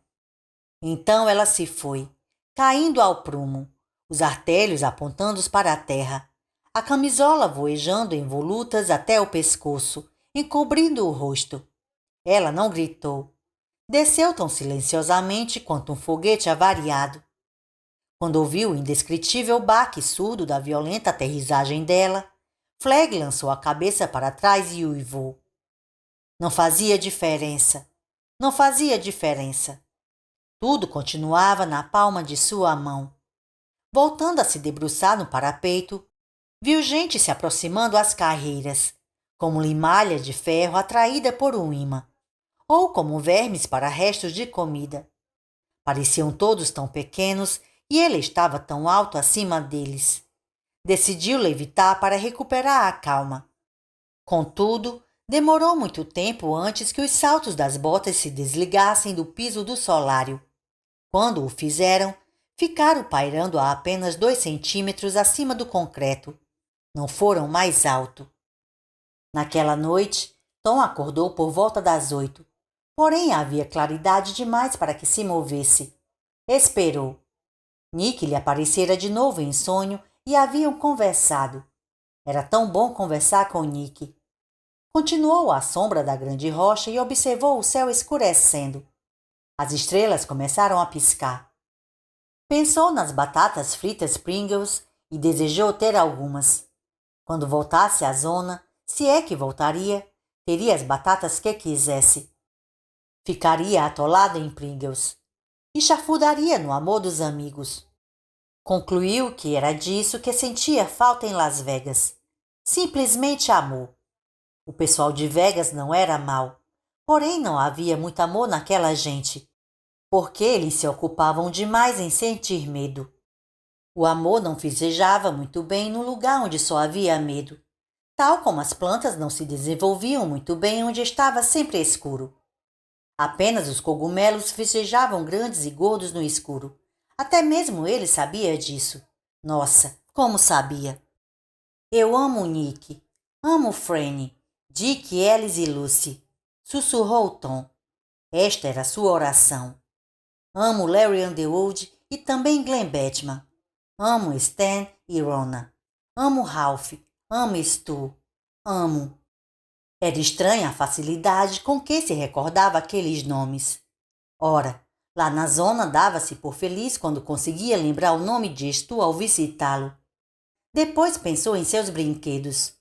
Então ela se foi, caindo ao prumo, os artelhos apontando para a terra, a camisola voejando em volutas até o pescoço, encobrindo o rosto. Ela não gritou. Desceu tão silenciosamente quanto um foguete avariado. Quando ouviu o indescritível baque surdo da violenta aterrissagem dela, Flag lançou a cabeça para trás e uivou. Não fazia diferença. Não fazia diferença. Tudo continuava na palma de sua mão. Voltando a se debruçar no parapeito, viu gente se aproximando às carreiras, como limalha de ferro atraída por um imã, ou como vermes para restos de comida. Pareciam todos tão pequenos e ele estava tão alto acima deles. Decidiu levitar para recuperar a calma. Contudo, demorou muito tempo antes que os saltos das botas se desligassem do piso do solário. Quando o fizeram, ficaram pairando a apenas 2 centímetros acima do concreto. Não foram mais alto. Naquela noite, Tom acordou por volta das 8, porém havia claridade demais para que se movesse. Esperou. Nick lhe aparecera de novo em sonho e haviam conversado. Era tão bom conversar com Nick. Continuou à sombra da grande rocha e observou o céu escurecendo. As estrelas começaram a piscar. Pensou nas batatas fritas Pringles e desejou ter algumas. Quando voltasse à zona, se é que voltaria, teria as batatas que quisesse. Ficaria atolado em Pringles e chafudaria no amor dos amigos. Concluiu que era disso que sentia falta em Las Vegas. Simplesmente amor. O pessoal de Vegas não era mau, porém não havia muito amor naquela gente, porque eles se ocupavam demais em sentir medo. O amor não festejava muito bem no lugar onde só havia medo, tal como as plantas não se desenvolviam muito bem onde estava sempre escuro. Apenas os cogumelos festejavam grandes e gordos no escuro. Até mesmo ele sabia disso. Nossa, como sabia! Eu amo Nick, amo Franny, Dick, Alice e Lucy, sussurrou Tom. Esta era sua oração. Amo Larry Underwood e também Glenn Bettman. Amo Stan e Rona. Amo Ralph, amo Stu, amo. Era estranha a facilidade com que se recordava aqueles nomes. Ora, lá na zona dava-se por feliz quando conseguia lembrar o nome de Stu ao visitá-lo. Depois pensou em seus brinquedos,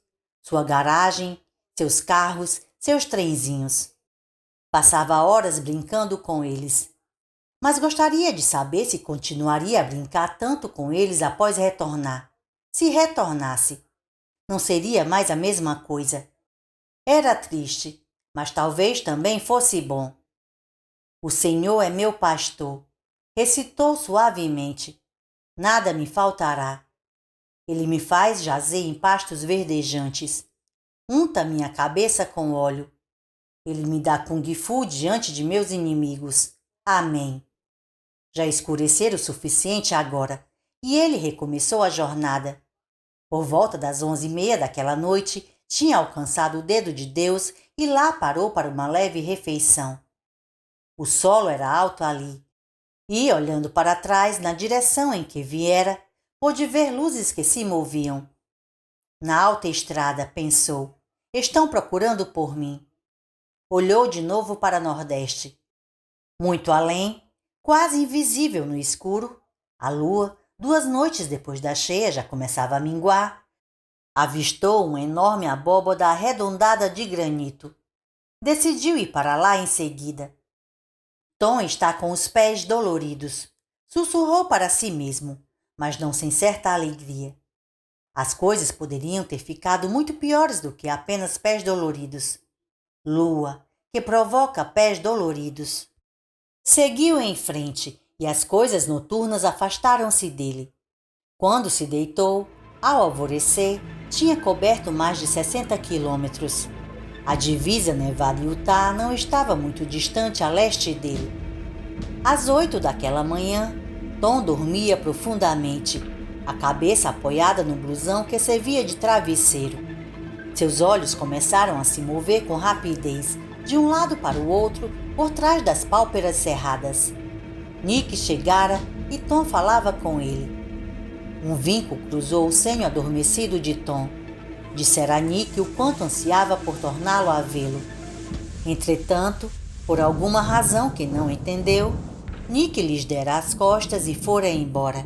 sua garagem, seus carros, seus trenzinhos. Passava horas brincando com eles. Mas gostaria de saber se continuaria a brincar tanto com eles após retornar. Se retornasse, não seria mais a mesma coisa. Era triste, mas talvez também fosse bom. O Senhor é meu pastor, recitou suavemente. Nada me faltará. Ele me faz jazer em pastos verdejantes. Unta minha cabeça com óleo. Ele me dá kung fu diante de meus inimigos. Amém. Já escurecera o suficiente agora, e ele recomeçou a jornada. Por volta das 11h30 daquela noite, tinha alcançado o dedo de Deus e lá parou para uma leve refeição. O solo era alto ali, e, olhando para trás, na direção em que viera, pôde ver luzes que se moviam. Na alta estrada, pensou, estão procurando por mim. Olhou de novo para Nordeste. Muito além, quase invisível no escuro, a lua, 2 noites depois da cheia, já começava a minguar. Avistou uma enorme abóboda arredondada de granito. Decidiu ir para lá em seguida. Tom está com os pés doloridos. Sussurrou para si mesmo, mas não sem certa alegria. As coisas poderiam ter ficado muito piores do que apenas pés doloridos. Lua, que provoca pés doloridos. Seguiu em frente e as coisas noturnas afastaram-se dele. Quando se deitou, ao alvorecer, tinha coberto mais de 60 quilômetros. A divisa nevada em Utah não estava muito distante a leste dele. Às 8 daquela manhã, Tom dormia profundamente, a cabeça apoiada no blusão que servia de travesseiro. Seus olhos começaram a se mover com rapidez, de um lado para o outro, por trás das pálpebras cerradas. Nick chegara e Tom falava com ele. Um vinco cruzou o senho adormecido de Tom. Dissera a Nick o quanto ansiava por torná-lo a vê-lo. Entretanto, por alguma razão que não entendeu, Nick lhes dera as costas e fora embora.